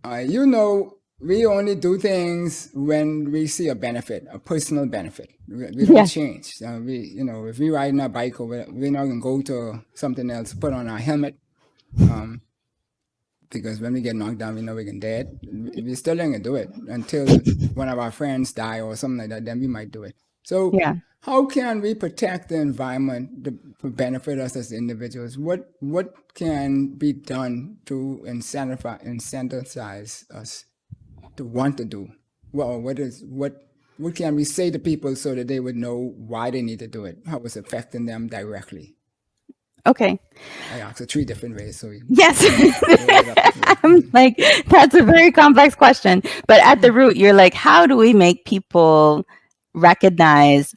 we only do things when we see a benefit, a personal benefit. We don't Yeah. change. If we ride on a bike, or we're not gonna go to something else, put on our helmet, um, because when we get knocked down, we know we're gonna dead. We still ain't gonna do it until one of our friends die or something like that. Then we might do it. So, Yeah. how can we protect the environment to benefit us as individuals? What can be done to incentivize us to want to do? Well, what can we say to people so that they would know why they need to do it? How it's affecting them directly? Okay. I asked it three different ways, so we Yes. roll it up. Yeah. I'm like, that's a very complex question. But at the root, you're like, how do we make people recognize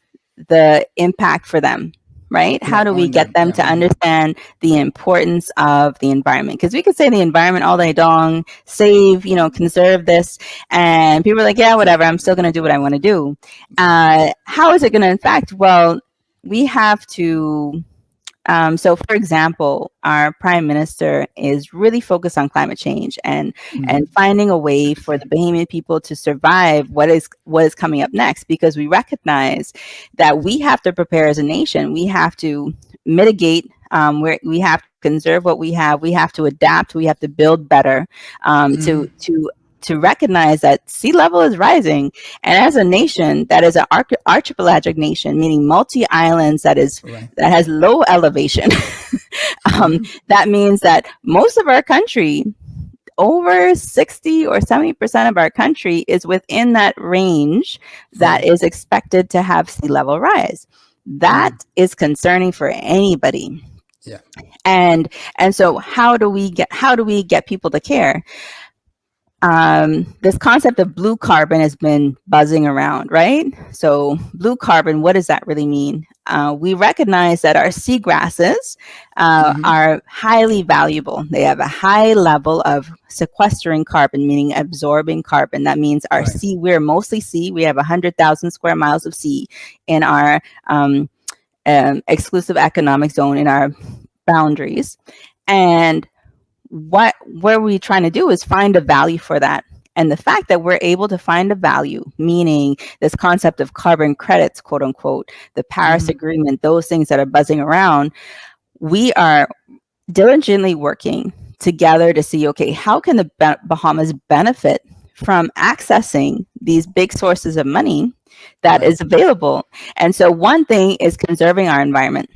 the impact for them? Right? How Right, do we on get them. them Yeah. to understand the importance of the environment? Because we could say the environment all day long, save, conserve this. And people are like, yeah, whatever, I'm still going to do what I want to do. How is it going to impact? Well, we have to so, for example, our prime minister is really focused on climate change and finding a way for the Bahamian people to survive what is coming up next, because we recognize that we have to prepare as a nation. We have to mitigate. We have to conserve what we have. We have to adapt. We have to build better to recognize that sea level is rising. And as a nation that is an archipelagic nation, meaning multi islands, Right. that has low elevation, that means that most of our country, over 60 or 70% of our country, is within that range that Right. is expected to have sea level rise. That is concerning for anybody. Yeah. And so how do we get people to care? This concept of blue carbon has been buzzing around, right? So, blue carbon, what does that really mean? We recognize that our seagrasses are highly valuable. They have a high level of sequestering carbon, meaning absorbing carbon. That means our Right. sea, we're mostly sea. We have 100,000 square miles of sea in our exclusive economic zone, in our boundaries. And what we're trying to do is find a value for that. And the fact that we're able to find a value, meaning this concept of carbon credits, quote unquote, the Paris Agreement, those things that are buzzing around, we are diligently working together to see, okay, how can the Bahamas benefit from accessing these big sources of money that Right. is available? And so one thing is conserving our environment.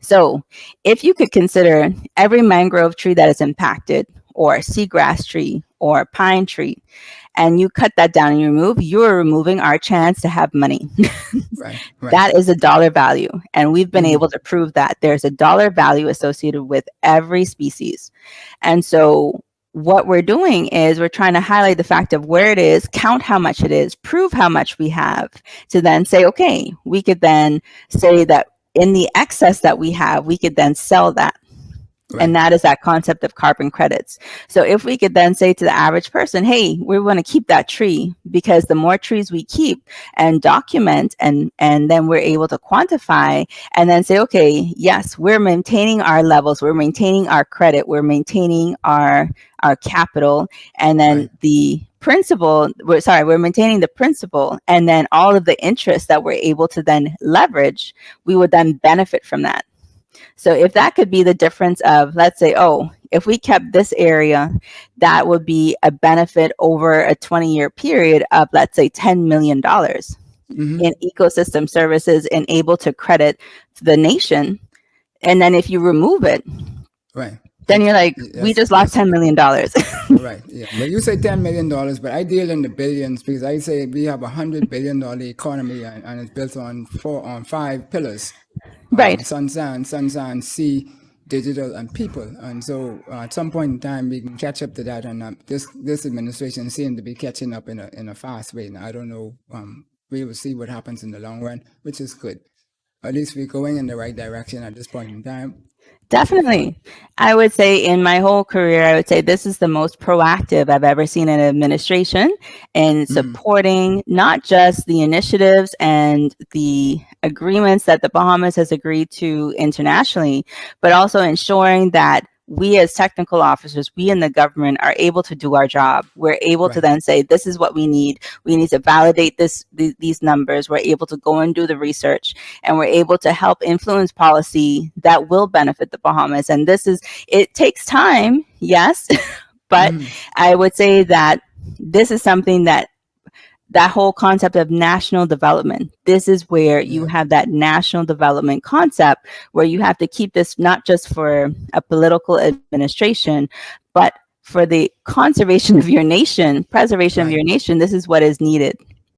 So, if you could consider every mangrove tree that is impacted, or seagrass tree, or pine tree, and you cut that down and you remove, you are removing our chance to have money. Right. Right. That is a dollar value. And we've been able to prove that there's a dollar value associated with every species. And so, what we're doing is we're trying to highlight the fact of where it is, count how much it is, prove how much we have, to then say, okay, we could then say that in the excess that we have, we could then sell that. And Right. that is that concept of carbon credits. So if we could then say to the average person, hey, we want to keep that tree, because the more trees we keep and document, and then we're able to quantify and then say, okay, yes, we're maintaining our levels, we're maintaining our credit, we're maintaining our capital, and then Right. we're maintaining the principal, and then all of the interest that we're able to then leverage, we would then benefit from that. So if that could be the difference of, let's say, oh, if we kept this area, that would be a benefit over a 20-year period of, let's say, $10 million in ecosystem services and able to credit the nation. And then if you remove it, Right. then you're like, we Yes. just lost Yes. $10 million. Right. Yeah. Well, you say $10 million, but I deal in the billions, because I say we have $100 billion economy, and it's built on five pillars: Right. sunshine, sea, digital, and people. And so, at some point in time, we can catch up to that. And this administration seems to be catching up in a fast way. Now, I don't know. We will see what happens in the long run, which is good. At least we're going in the right direction at this point in time. So far. Definitely. I would say in my whole career, I would say this is the most proactive I've ever seen in administration in supporting not just the initiatives and the agreements that the Bahamas has agreed to internationally, but also ensuring that we as technical officers, we in the government are able to do our job. We're able to Right. then say, this is what we need. We need to validate these numbers. We're able to go and do the research, and we're able to help influence policy that will benefit the Bahamas. And it takes time, yes, but I would say that this is something that whole concept of national development. This is where you Yeah. have that national development concept where you have to keep this not just for a political administration, but for the conservation of your nation, preservation of Right. your nation. This is what is needed.